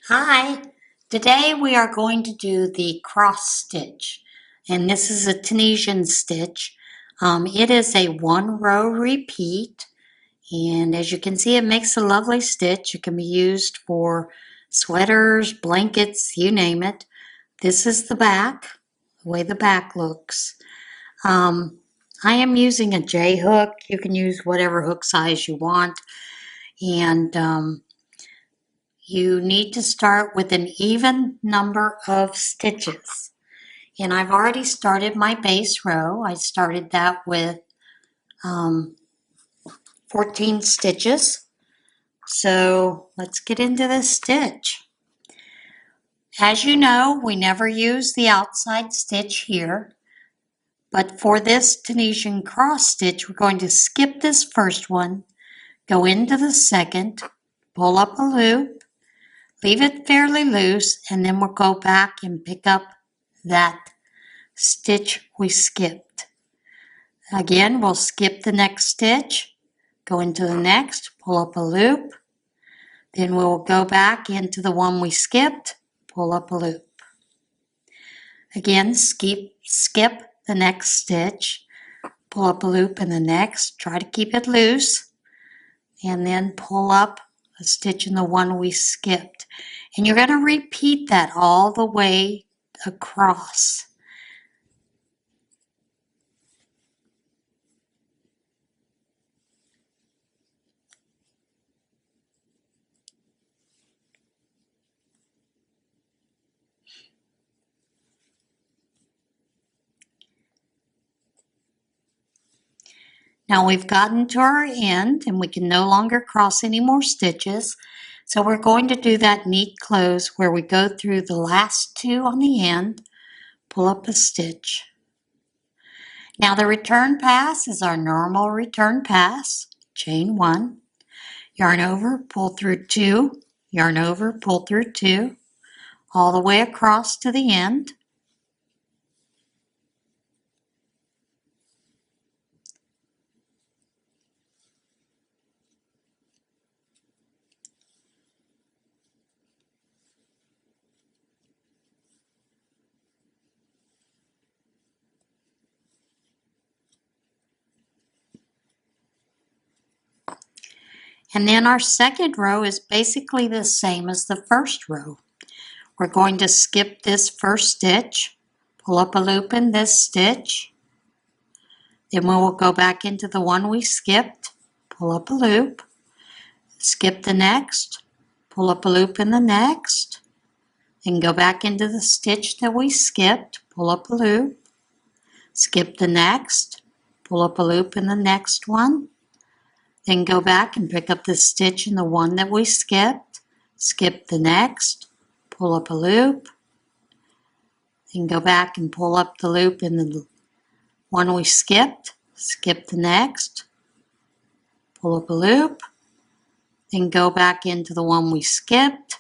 Hi, today we are going to do the cross stitch, and this is a Tunisian stitch. It is a one row repeat, and as you can see, it makes a lovely stitch. It can be used for sweaters, blankets, you name it. This is the back, the way the back looks. Um, I am using a J hook. You can use whatever hook size you want, and you need to start with an even number of stitches. And I've already started my base row. I started that with 14 stitches. So let's get into this stitch. As you know, we never use the outside stitch here. But for this Tunisian cross stitch, we're going to skip this first one, go into the second, pull up a loop, leave it fairly loose, and then we'll go back and pick up that stitch we skipped. Again, we'll skip the next stitch, go into the next, pull up a loop, then we'll go back into the one we skipped, pull up a loop. Again, skip the next stitch, pull up a loop in the next, try to keep it loose, and then pull up a stitch in the one we skipped. And you're going to repeat that all the way across. Now we've gotten to our end and we can no longer cross any more stitches. So we're going to do that neat close where we go through the last two on the end, pull up a stitch. Now the return pass is our normal return pass. Chain one, yarn over, pull through two, yarn over, pull through two, all the way across to the end. And then our second row is basically the same as the first row. We're going to skip this first stitch, pull up a loop in this stitch, then we will go back into the one we skipped, pull up a loop, skip the next, pull up a loop in the next, then go back into the stitch that we skipped, pull up a loop, skip the next, pull up a loop in the next one, then go back and pick up the stitch in the one that we skipped, skip the next, pull up a loop, then go back and pull up the loop in the one we skipped, skip the next, pull up a loop, then go back into the one we skipped,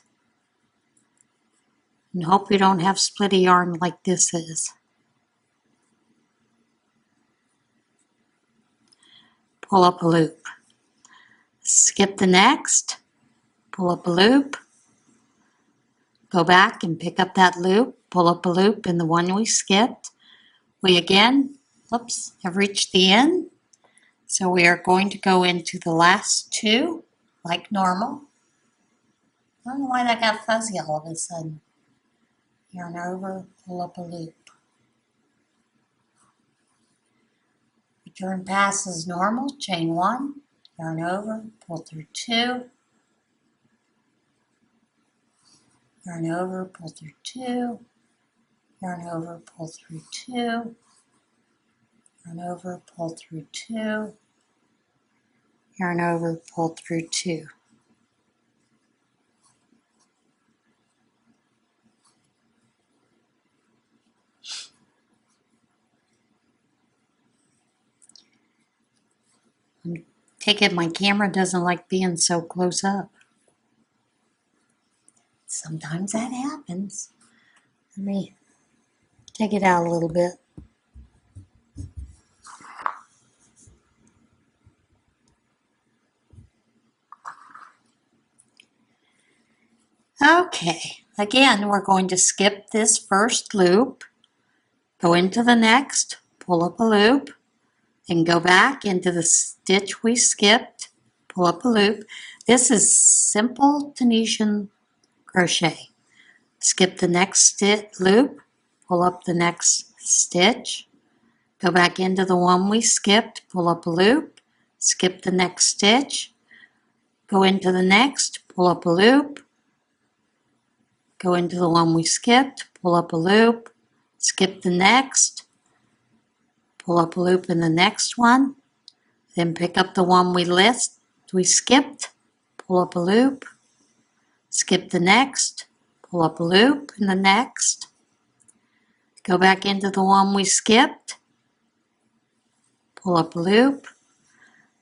and hope you don't have splitty yarn like this is. Pull up a loop. Skip the next, pull up a loop, go back and pick up that loop, pull up a loop in the one we skipped. We again, have reached the end. So we are going to go into the last two like normal. I don't know why that got fuzzy all of a sudden. Yarn over, pull up a loop. Return pass as normal, chain one, yarn over, pull through two, yarn over, pull through two, yarn over, pull through two, yarn over, pull through two, yarn over, pull through two. Take it my camera doesn't like being so close up. Sometimes that happens. Let me take it out a little bit. Okay, again, we're going to skip this first loop, go into the next, pull up a loop, and go back into the stitch we skipped, pull up a loop. This is simple Tunisian crochet. Skip the next loop, pull up the next stitch, go back into the one we skipped, pull up a loop, skip the next stitch, go into the next, pull up a loop, go into the one we skipped, pull up a loop, skip the next, pull up a loop in the next one, then pick up the one we skipped, pull up a loop, skip the next, pull up a loop in the next, go back into the one we skipped, pull up a loop,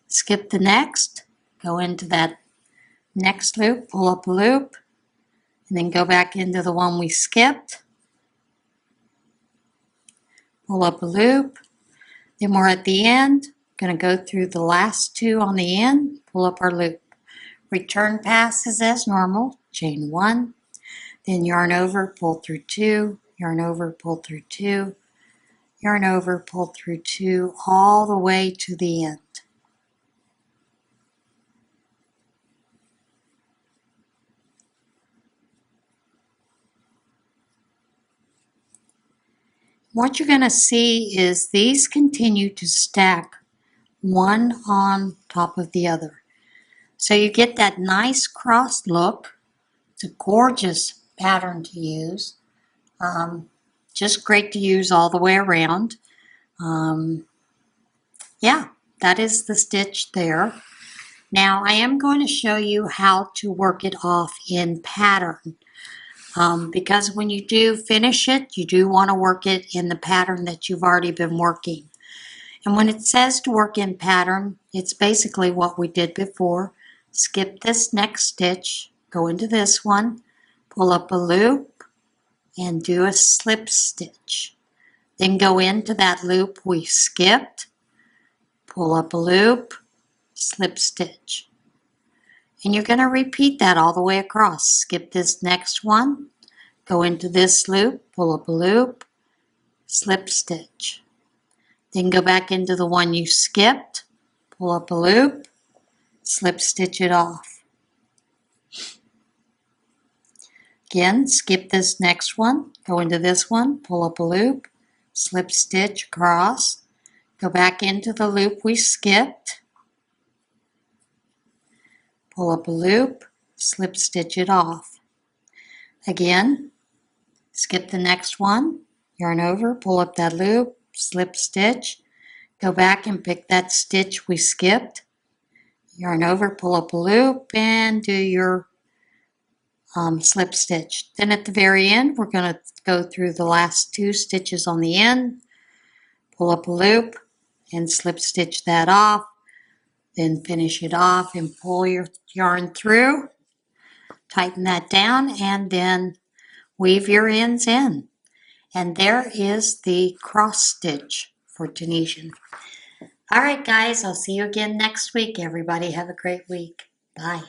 skip the next, go into that next loop, pull up a loop, and then go back into the one we skipped, pull up a loop, then we're at the end, going to go through the last two on the end, pull up our loop. Return passes as normal, chain 1, then yarn over, pull through 2, yarn over, pull through 2, yarn over, pull through 2, all the way to the end. What you're going to see is these continue to stack one on top of the other. So you get that nice crossed look. It's a gorgeous pattern to use. Just great to use all the way around. Yeah, that is the stitch there. Now I am going to show you how to work it off in pattern. Because when you do finish it, you do want to work it in the pattern that you've already been working. And when it says to work in pattern, it's basically what we did before. Skip this next stitch, go into this one, pull up a loop, and do a slip stitch. Then go into that loop we skipped, pull up a loop, slip stitch. And you're going to repeat that all the way across. Skip this next one, go into this loop, pull up a loop, slip stitch. Then go back into the one you skipped, pull up a loop, slip stitch it off. Again, skip this next one, go into this one, pull up a loop, slip stitch across, go back into the loop we skipped, pull up a loop, slip stitch it off. Again, skip the next one, yarn over, pull up that loop, slip stitch, go back and pick that stitch we skipped, yarn over, pull up a loop, and do your slip stitch. Then at the very end, we're going to go through the last 2 stitches on the end, pull up a loop, and slip stitch that off, then finish it off and pull your yarn through, tighten that down, and then weave your ends in. And there is the cross stitch for Tunisian. All right, guys, I'll see you again next week. Everybody have a great week. Bye.